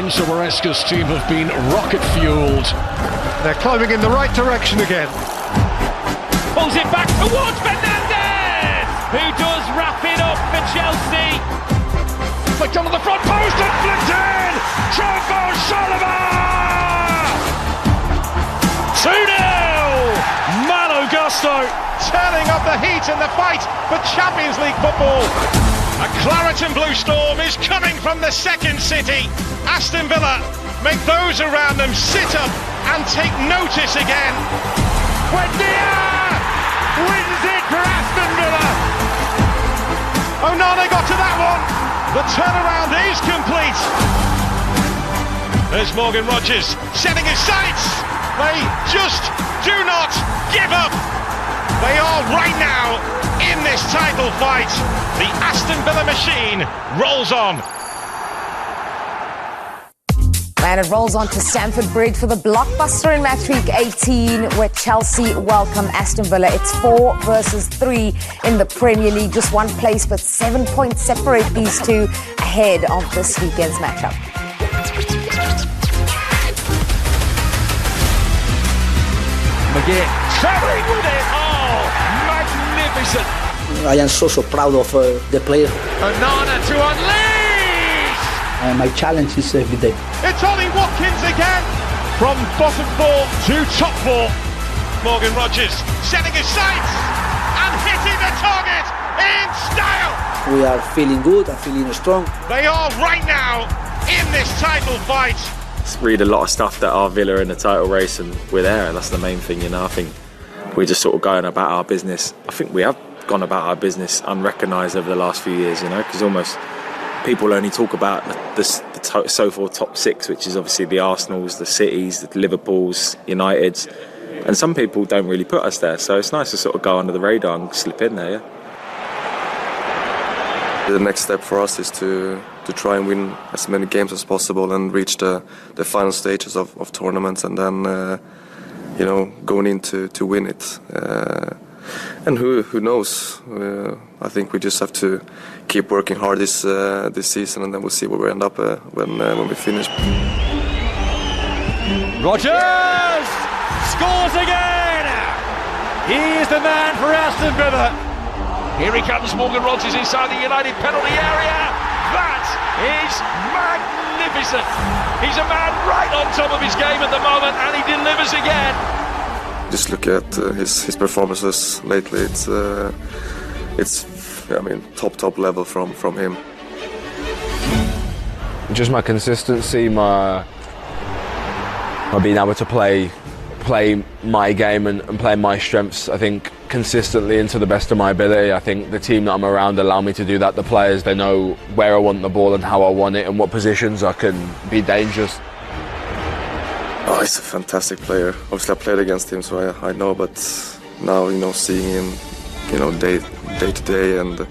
Enzo Maresca's team have been rocket-fueled. They're climbing in the right direction again. Pulls it back towards Fernandez, who does wrap it up for Chelsea. Flicked onto the front post and flicked in! Trombo Solomon! 2-0! Malo Gusto Turning up the heat and the fight for Champions League football. A claret and blue storm is coming from the second city. Aston Villa make those around them sit up and take notice again. Buendia wins it for Aston Villa. Onana got to that one. The turnaround is complete. There's Morgan Rogers setting his sights. They just do not give up. They are right now in this title fight. The Aston Villa machine rolls on. And it rolls on to Stamford Bridge for the blockbuster in match week 18, where Chelsea welcome Aston Villa. It's 4 versus 3 in the Premier League. Just one place, but 7 points separate these two ahead of this weekend's matchup. McGee travelling with it. Oh, magnificent. I am so proud of the player. Onana to unleash. My challenge is every day. It's Ollie Watkins again. From bottom 4 to top 4. Morgan Rogers setting his sights and hitting the target in style. We are feeling good and feeling strong. They are right now in this title fight. Read a lot of stuff that our Villa are in the title race and we're there, and that's the main thing, you know. I think we're just sort of going about our business. I think we have gone about our business unrecognised over the last few years, you know, because almost people only talk about the so-called top 6, which is obviously the Arsenals, the Cities, the Liverpools, Uniteds, and some people don't really put us there, so it's nice to sort of go under the radar and slip in there, yeah. The next step for us is to try and win as many games as possible and reach the final stages of tournaments, and then you know, going in to win it. And who knows? I think we just have to keep working hard this season, and then we'll see where we end up when we finish. Rogers scores again. He is the man for Aston Villa. Here he comes, Morgan Rogers inside the United penalty area. That is magnificent. He's a man right on top of his game at the moment, and he delivers again. Just look at his performances lately. It's I mean, top level from him. Just my consistency, my being able to play my game and play my strengths, I think, consistently and to the best of my ability. I think the team that I'm around allow me to do that. The players, they know where I want the ball and how I want it and what positions I can be dangerous. Oh, he's a fantastic player. Obviously I played against him, so I know, but now, you know, seeing him, you know, day to day, and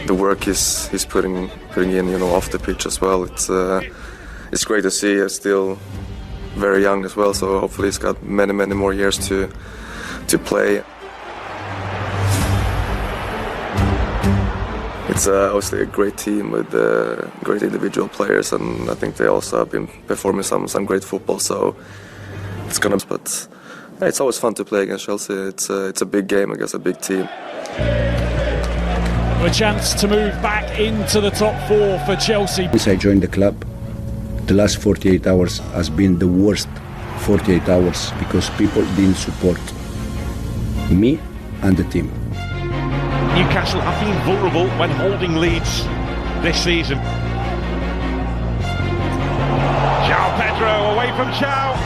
the work he's putting in, you know, off the pitch as well, it's great to see. He's still very young as well, so hopefully he's got many more years to play. It's obviously a great team with great individual players, and I think they also have been performing some great football. So it's gonna, but yeah, it's always fun to play against Chelsea. It's a big game against a big team. A chance to move back into the top 4 for Chelsea. Since I joined the club, the last 48 hours has been the worst 48 hours because people didn't support me and the team. Newcastle have been vulnerable when holding leads this season. João Pedro away from João.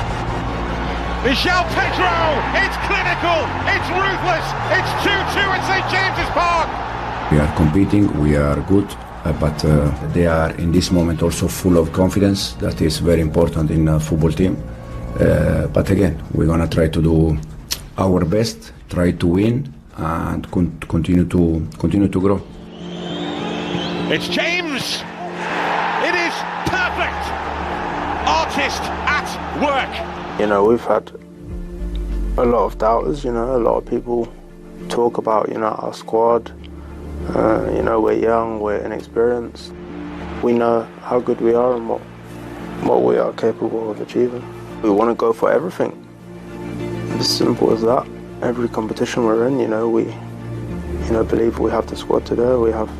It's João Pedro! It's clinical! It's ruthless! It's 2-2 at St James's Park! We are competing, we are good, but they are in this moment also full of confidence. That is very important in a football team. But again, we're gonna try to do our best, try to win, and continue to grow. It's James! It is perfect! Artist at work! You know, we've had a lot of doubters, you know, a lot of people talk about, you know, our squad. You know, we're young, we're inexperienced. We know how good we are and what we are capable of achieving. We want to go for everything. It's as simple as that. Every competition we're in, we believe we have the squad to do. We have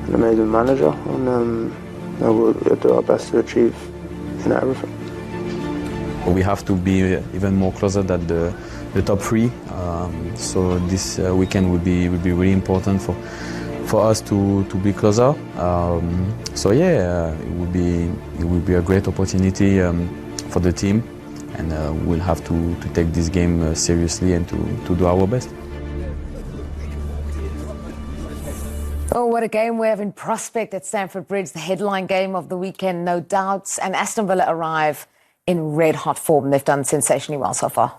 an amazing manager, and we'll do our best to achieve everything. We have to be even more closer than the top three. So this weekend will be really important for us to be closer. It will be a great opportunity for the team, and we'll have to take this game seriously and to do our best. Oh, what a game we have in prospect at Stamford Bridge, the headline game of the weekend, no doubts. And Aston Villa arrive in red-hot form. They've done sensationally well so far.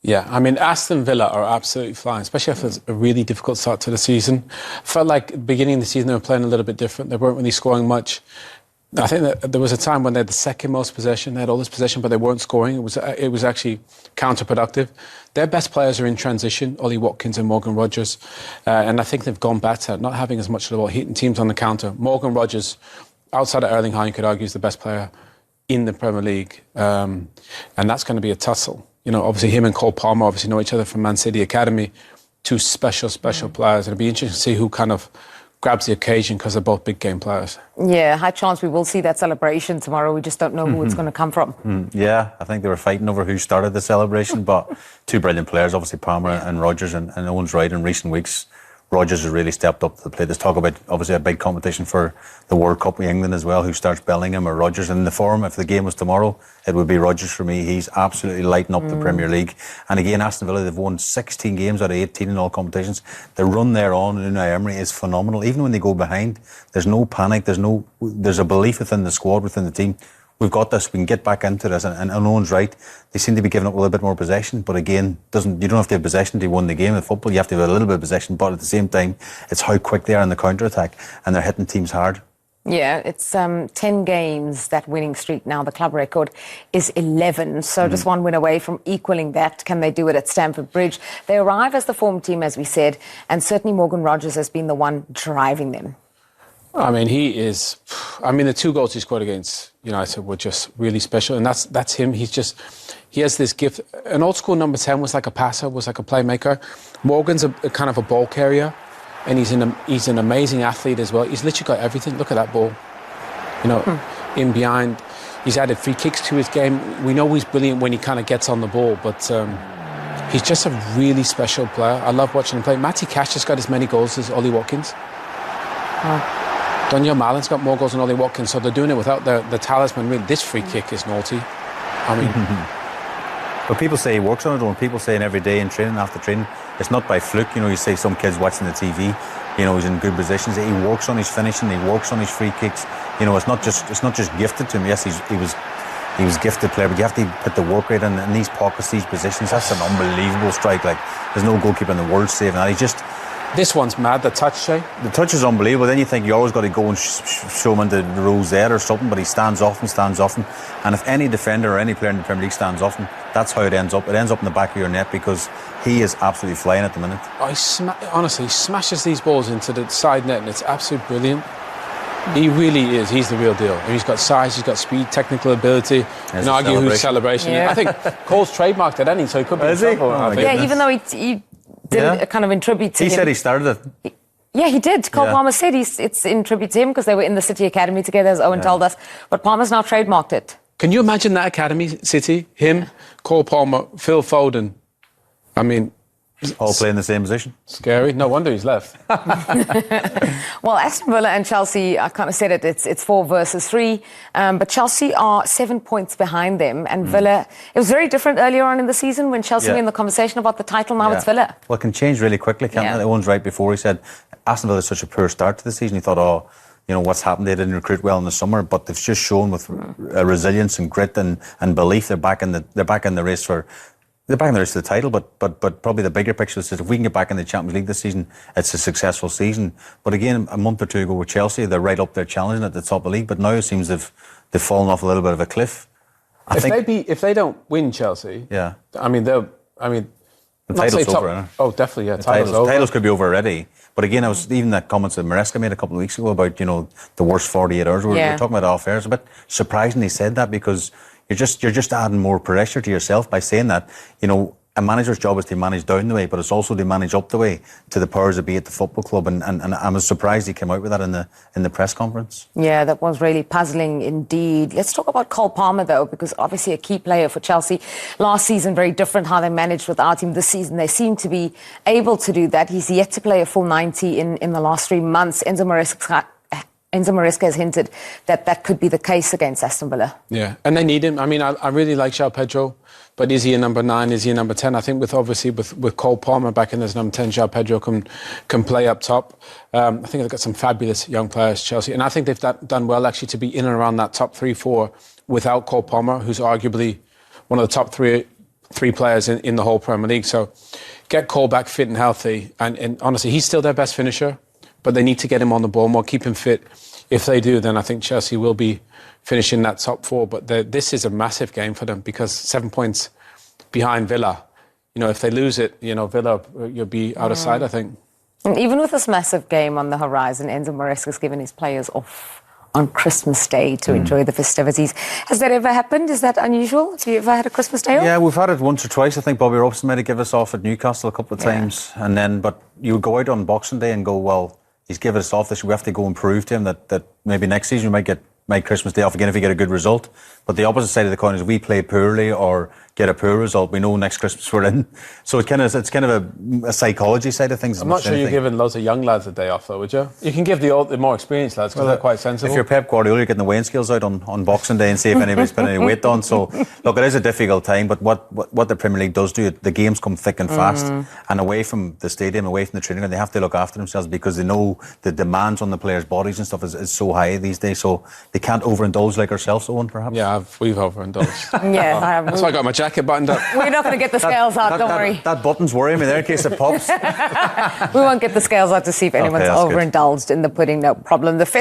Yeah, I mean, Aston Villa are absolutely flying, especially after a really difficult start to the season. Felt like at the beginning of the season they were playing a little bit different. They weren't really scoring much. I think that there was a time when they had the second most possession. They had all this possession, but they weren't scoring. It was actually counterproductive. Their best players are in transition, Ollie Watkins and Morgan Rogers. And I think they've gone back to not having as much of the ball, hitting teams on the counter. Morgan Rogers, outside of Erling Haaland, you could argue is the best player in the Premier League. And that's going to be a tussle. Obviously him and Cole Palmer obviously know each other from Man City Academy. Two special players. It'll be interesting to see who kind of grabs the occasion because they're both big game players. Yeah, high chance we will see that celebration tomorrow. We just don't know who it's going to come from. Yeah, I think they were fighting over who started the celebration, but two brilliant players, obviously Palmer and Rogers, and Owen's right, in recent weeks Rogers has really stepped up to the plate. There's talk about obviously a big competition for the World Cup with England as well. Who starts, Bellingham or Rogers? And in the form, if the game was tomorrow, it would be Rogers for me. He's absolutely lighting up the Premier League. And again, Aston Villa, they've won 16 games out of 18 in all competitions. The run they're on in Unai Emery is phenomenal. Even when they go behind, there's no panic. There's a belief within the squad, within the team. We've got this, we can get back into this, and Owen's right. They seem to be giving up a little bit more possession, but again, you don't have to have possession to win the game. In football, you have to have a little bit of possession, but at the same time, it's how quick they are in the counter-attack, and they're hitting teams hard. Yeah, it's 10 games, that winning streak now. The club record is 11, so just one win away from equaling that. Can they do it at Stamford Bridge? They arrive as the form team, as we said, and certainly Morgan Rogers has been the one driving them. I mean, the 2 goals he scored against United were just really special, and that's him. He has this gift. An old school number 10 was like a passer, was like a playmaker. Morgan's a kind of a ball carrier, and he's an amazing athlete as well. He's literally got everything. Look at that ball. In behind. He's added free kicks to his game. We know he's brilliant when he kind of gets on the ball, but he's just a really special player. I love watching him play. Matty Cash has got as many goals as Ollie Watkins. Daniel Malin's got more goals than Ollie Watkins, so they're doing it without the talisman. Really, this free kick is naughty. I mean, but people say he works on it, and people say every day in training, after training, it's not by fluke. You say some kids watching the TV, he's in good positions. He works on his finishing, he works on his free kicks. It's not just gifted to him. Yes, he was gifted player, but you have to put the work rate in these pockets, these positions. That's an unbelievable strike. Like, there's no goalkeeper in the world saving that. This one's mad, the touch, Shay. The touch is unbelievable. Then you think you always got to go and show him into the rules there or something, but he stands off. And if any defender or any player in the Premier League stands off him, that's how it ends up. It ends up in the back of your net because he is absolutely flying at the minute. Honestly, he smashes these balls into the side net, and it's absolutely brilliant. He really is. He's the real deal. And he's got size, he's got speed, technical ability. And argue whose celebration. Yeah. I think Cole's trademarked it, hasn't he? So he could be in trouble. Even though he did a kind of in tribute to him. He said he started it. Yeah, he did. Cole Palmer said it's in tribute to him because they were in the City Academy together, as Owen told us. But Palmer's now trademarked it. Can you imagine that Academy, City? Him, Cole Palmer, Phil Foden. I mean... all playing the same position. Scary. No wonder he's left. Well, Aston Villa and Chelsea, I kind of said it, it's 4 versus 3. But Chelsea are 7 points behind them. And Villa, it was very different earlier on in the season when Chelsea were in the conversation about the title. Now it's Villa. Well, it can change really quickly, can't it? Owen's right before. He said Aston Villa had such a poor start to the season. He thought, what's happened? They didn't recruit well in the summer, but they've just shown with resilience and grit and belief they're back in the race for... They're back in the race to the title, but probably the bigger picture is if we can get back in the Champions League this season, it's a successful season. But again, a month or two ago with Chelsea, they're right up there challenging at the top of the league, but now it seems they've fallen off a little bit of a cliff. If they don't win Chelsea, yeah, I mean The title's over, isn't it? Oh, definitely, yeah. Titles could be over already. But again, even that comments that Maresca made a couple of weeks ago about, the worst 48 hours. We were talking about off air. It's a bit surprising he said that, because you're just adding more pressure to yourself by saying that. A manager's job is to manage down the way, but it's also to manage up the way to the powers that be at the football club. And I was surprised he came out with that in the press conference. Yeah, that was really puzzling indeed. Let's talk about Cole Palmer, though, because obviously a key player for Chelsea. Last season, very different how they managed without him. This season, they seem to be able to do that. He's yet to play a full 90 in the last 3 months. Enzo Maresca has hinted that could be the case against Aston Villa. Yeah, and they need him. I mean, I really like João Pedro, but is he a number 9? Is he a number 10? I think with Cole Palmer back in as number 10, João Pedro can play up top. I think they've got some fabulous young players, Chelsea, and I think they've done well actually to be in and around that top 3-4 without Cole Palmer, who's arguably one of the top three players in the whole Premier League. So get Cole back fit and healthy, and honestly, he's still their best finisher. But they need to get him on the ball more, keep him fit. If they do, then I think Chelsea will be finishing that top 4. But this is a massive game for them, because 7 points behind Villa. If they lose it, Villa, you'll be out of sight, I think. And even with this massive game on the horizon, Enzo Maresca's given his players off on Christmas Day to enjoy the festivities. Has that ever happened? Is that unusual? Have you ever had a Christmas Day off? Yeah, we've had it once or twice. I think Bobby Robson might have given us off at Newcastle a couple of times. But you would go out on Boxing Day and go, well, he's given us off this. We have to go and prove to him that maybe next season we might get Christmas Day off again if we get a good result. But the opposite side of the coin is, if we play poorly or get a poor result, we know next Christmas we're in. So it's kind of a psychology side of things. I'm not sure you're giving loads of young lads a day off, though, would you? You can give the more experienced lads, because they're quite sensible. If you're Pep Guardiola, you're getting the weighing scales out on Boxing Day and see if anybody's put any weight on. So look, it is a difficult time, but what the Premier League does do, the games come thick and fast, and away from the stadium, away from the training ground, they have to look after themselves, because they know the demands on the players' bodies and stuff is so high these days. So they can't overindulge like ourselves, Owen, perhaps. Yeah, we've overindulged. Yeah, that's why I got my jacket buttoned up. We're not going to get the scales out, don't worry. That button's worrying me there in case it pops. We won't get the scales out to see if anyone's overindulged in the pudding, no problem.